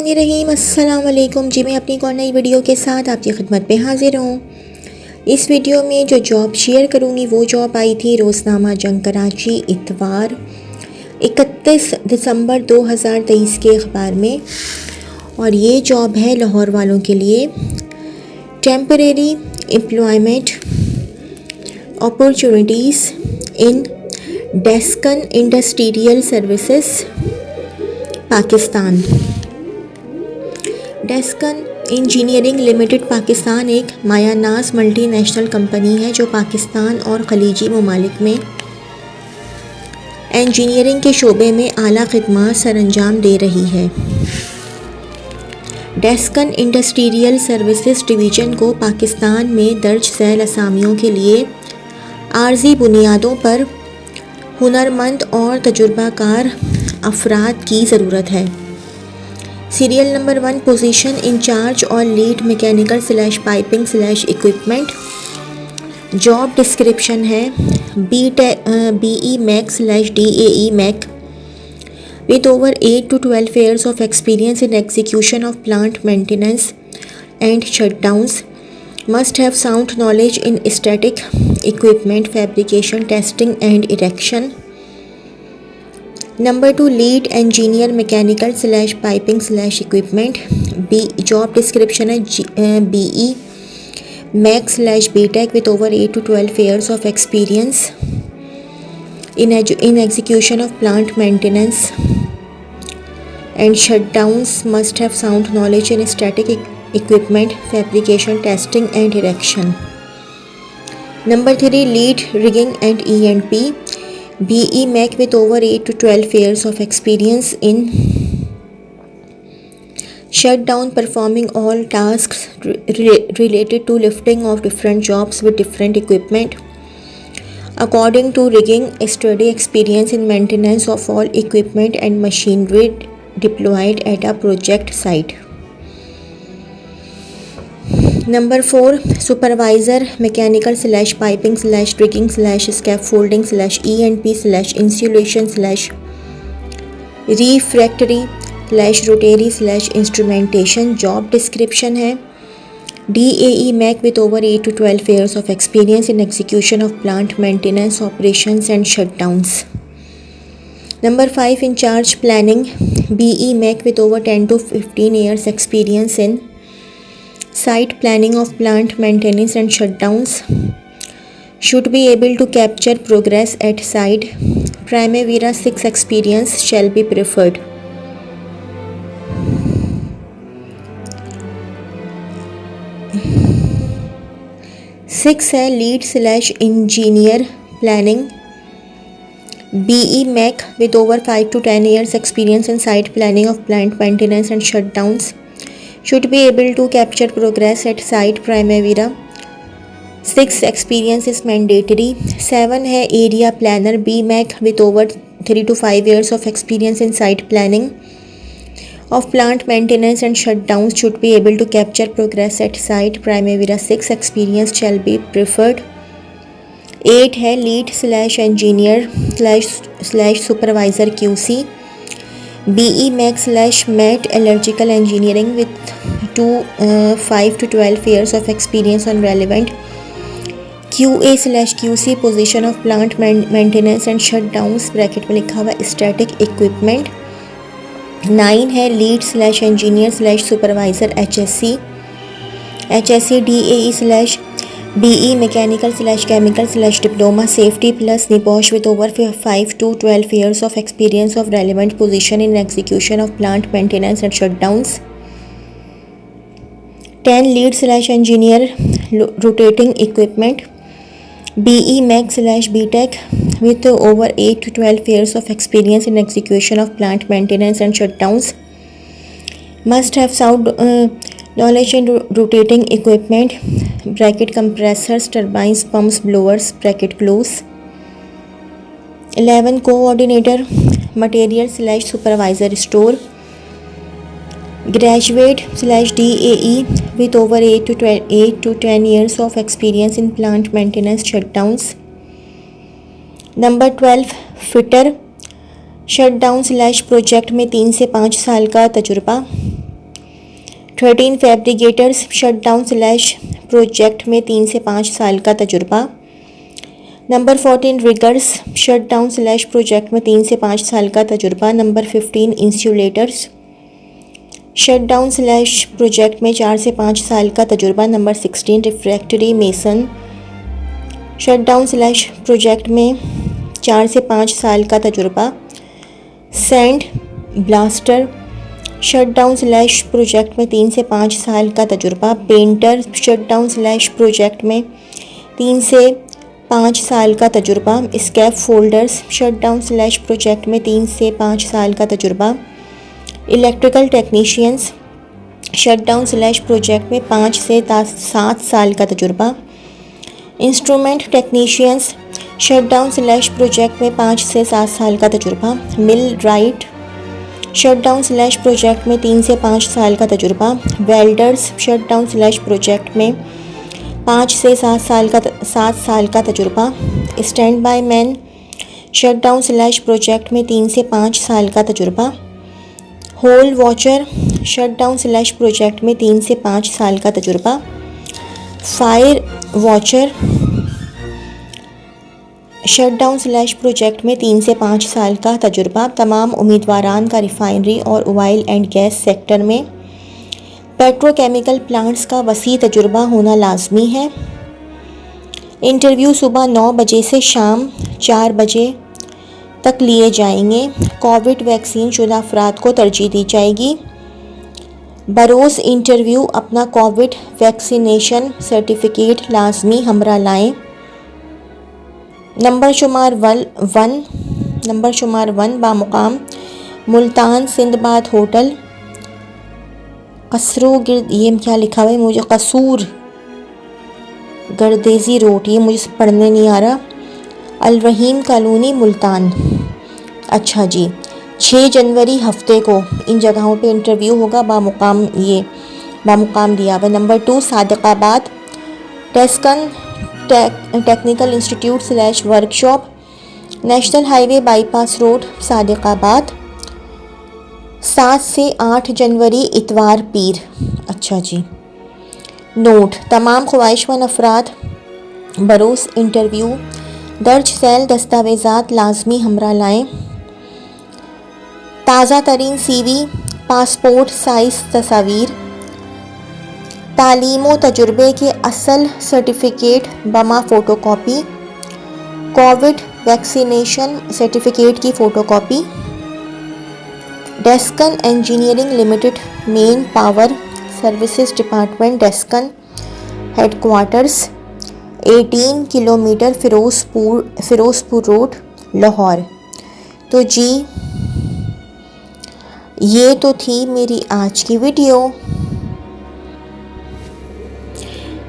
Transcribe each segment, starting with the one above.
रहीम अस्सलाम वालेकुम जी। मैं अपनी एक और नई वीडियो के साथ आपकी खिदमत पे हाजिर हूँ। इस वीडियो में जो जॉब शेयर करूँगी वो जॉब आई थी रोज़नामा जंग कराची इतवार 31 दिसंबर 2023 के अखबार में, और ये जॉब है लाहौर वालों के लिए। Temporary employment opportunities in Descon industrial services Pakistan. Descon engineering limited Pakistan एक मायानाज मल्टीनेशनल कंपनी है जो पाकिस्तान और खलीजी ममालिक में इंजीनियरिंग के शोबे में आला खिदमत सरअंजाम दे रही है। डेस्कन इंडस्ट्रियल सर्विसेज डिवीज़न को पाकिस्तान में दर्ज झैल असामियों के लिए आर्जी बुनियादों पर हुनरमंद और तजुर्बाकार अफराद की ज़रूरत है। सीरियल नंबर 1 पोजीशन इंचार्ज और lead mechanical / piping / equipment. Job description है BE Mac / DAE Mac with over 8 to 12 years of experience in execution of plant maintenance and shutdowns, must have sound knowledge in static equipment fabrication, testing and erection. Number 2 lead engineer mechanical / piping / equipment। Job description है BE Mac / BTech with over 8 to 12 years of experience in execution of plant maintenance and shutdowns, must have sound knowledge in static equipment fabrication, testing and erection. Number 3 lead rigging and E&P। BE Mac with over 8 to 12 years of experience in shutdown, performing all tasks related to lifting of different jobs with different equipment according to rigging, steady experience in maintenance of all equipment and machinery deployed at a project site. Number 4 supervisor mechanical / piping / rigging / scaffolding / E&P / insulation / refractory / rotary / instrumentation। Job description है DAE Mac with over 8 to 12 years of experience in execution of plant maintenance operations and shutdowns. Number 5 in charge planning। BE Mac with over 10 to 15 years experience in site planning of plant maintenance and shutdowns, should be able to capture progress at site, Primavera 6 experience shall be preferred। Six है lead / engineer planning. BE Mac with over 5 to 10 years experience in site planning of plant maintenance and shutdowns, should be able to capture progress at site, Primavera 6 experience is mandatory। 7 है area planner. BE Mac with over 3 to 5 years of experience in site planning of plant maintenance and shutdowns, should be able to capture progress at site, Primavera 6 experience shall be preferred। 8 है lead / engineer / supervisor QC। BE Mac / MET electrical engineering with 5 to 12 years of experience on relevant QA / QC position of plant maintenance and shutdowns, bracket में लिखा हुआ static equipment। 9 है lead / engineer / supervisor HSC DAE / BE mechanical / chemical / diploma safety plus NEBOSH with over 5 to 12 years of experience of relevant position in execution of plant maintenance and shutdowns। 10 lead / engineer rotating equipment। BE Mac / BTech with over 8 to 12 years of experience in execution of plant maintenance and shutdowns, must have sound knowledge in rotating equipment, bracket compressors, turbines, pumps, blowers, bracket close। 11 coordinator material / supervisor store। Graduate / DAE with over 8 to 10 years of experience in plant maintenance shutdowns। Number 12 fitter shutdown / project में 3 से 5 साल का तजुर्बा। 13 fabricators shutdown slash project में 3 से 5 साल का तजुर्बा। Number 14 riggers shutdown slash project में 3 से 5 साल का तजुर्बा। Number 15 insulators shutdown slash project में 4 से 5 साल का तजुर्बा। Number 16 refractory mason shutdown slash project में 4 से 5 साल का तजुर्बा। Sand blaster shutdown slash project में 3 से 5 साल का तजुर्बा। पेंटर शटडाउन स्लैश प्रोजेक्ट में 3 से 5 साल का तजुर्बा। स्कैप फोल्डर्स शटडाउन स्लैश प्रोजेक्ट में 3 से 5 साल का तजुर्बा। Electrical technicians shutdown slash project में 5 से 7 साल का तजुर्बा। Instrument technicians shutdown slash project में 5 से 7 साल का तजुर्बा। मिल राइट शटडाउन स्लैश प्रोजेक्ट में 3 से 5 साल का तजुर्बा। वेल्डर्स शटडाउन स्लैश प्रोजेक्ट में 5 से 7 साल का तजुर्बा। Stand by man shutdown slash project में 3 से 5 साल का तजुर्बा। Hole watcher shutdown slash project में 3 से 5 साल का तजुर्बा। Fire watcher shutdown slash project में 3 से 5 साल का तजुर्बा। तमाम उम्मीदवारान का रिफाइनरी और ऑयल एंड गैस सेक्टर में पेट्रोकेमिकल प्लांट्स का वसी तजुर्बा होना लाजमी है। इंटरव्यू सुबह 9 बजे से शाम 4 बजे तक लिए जाएंगे। कोविड वैक्सीन शुदा अफराद को तरजीह दी जाएगी। बरोज़ इंटरव्यू अपना कोविड वैक्सीनेशन सर्टिफिकेट लाजमी हमरा लाएं। नंबर शुमार वन बामुकाम मुल्तान सिंदबाद होटल कसरू गिर्द, ये क्या लिखा हुआ है मुझे, कसूर गर्देजी रोड, ये मुझे पढ़ने नहीं आ रहा। अल रहीम कॉलोनी मुल्तान। अच्छा जी, 6 जनवरी हफ्ते को इन जगहों पे इंटरव्यू होगा। बामुकाम दिया हुआ। Number 2 Sadiqabad Descon technical institute slash workshop national highway bypass road Sadiqabad 7 से 8 जनवरी इतवार पीर। अच्छा जी। नोट, तमाम ख्वाहिशमंद अफराद बरोज़ इंटरव्यू दर्ज झैल दस्तावेज़ात लाजमी हमरा लाएं। ताज़ा तरीन CV, पासपोर्ट साइज़ तस्वीर, तालीम व तजुर्बे के असल सर्टिफिकेट बमा फ़ोटोकॉपी, कोविड वैक्सीनेशन सर्टिफिकेट की photocopy. Descon engineering limited main power services department Descon headquarters 18 kilometre Firozpur road Lahore. तो जी ये तो थी मेरी आज की वीडियो।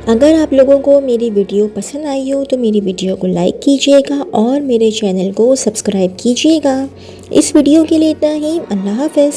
अगर आप लोगों को मेरी वीडियो पसंद आई हो तो मेरी वीडियो को लाइक कीजिएगा और मेरे चैनल को सब्सक्राइब कीजिएगा। इस वीडियो के लिए इतना ही। अल्लाह हाफ़िज़।